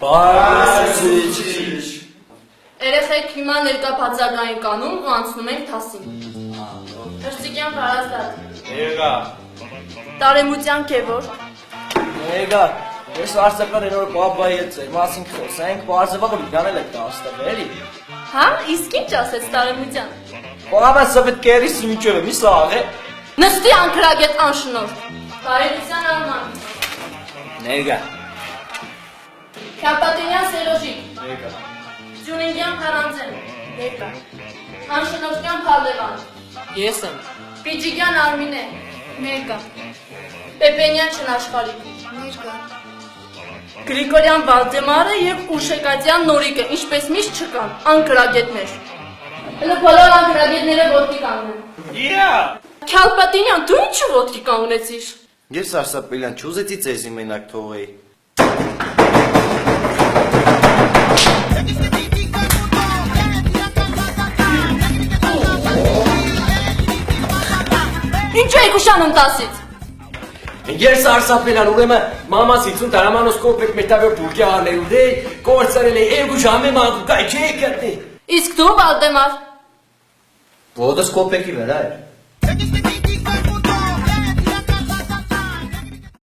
Պարզիչ։ Երեխեք հիմա ներկա բացակային կանում ու անցնում ենք թասին։ Հրցիկյան հարազատ։ Եղա։ Տարեմության կևոր։ Եկա, ես արցակար երոր պապայի հետ ձեր մասին խոսենք, պարզվաղը միգանել եք տաստեղ, էլի։ Հա, իսկ ինչ ասեց տարեմության։ Պապան սվետ կերիս մինչև եմ, իսա աղ է։ Նստի անկրագետ անշնոր։ Տարեմության արման։ Ներգա։ Քապատենյան Սերոժիկ։ Եղա։ Ջունինգյան Փարանձեն։ Ներկա։ Անշնորհյան Փալևան։ Ես եմ։ Պիջիկյան Արմինե։ Ներկա։ Պեպենյան Չնաշխարհիկ։ Ներկա։ Գրիգորյան Վալդեմարը եւ Ուշեկատյան Նորիկը, ինչպես միշտ չկան, անկրագետներ։ Հələ բոլոր անկրագետները ոտքի կանգնեն։ Քալպատինյան, դու ինչու ոտքի կանգնեցիր։ Ես Արսապելյան չուզեցի ձեզի մենակ թողեի։ Ինչու եք ուշանում տասից։ Ես Արսապելյան ուրեմն մամասից ու տարամանոս կոպեկ մետավեր բուրգի արներու դե կորցրել է երկու ժամը մանկու կայ չի կրտի։ Իսկ դու Վալդեմար։ Ոտս կոպեկի վրա էր։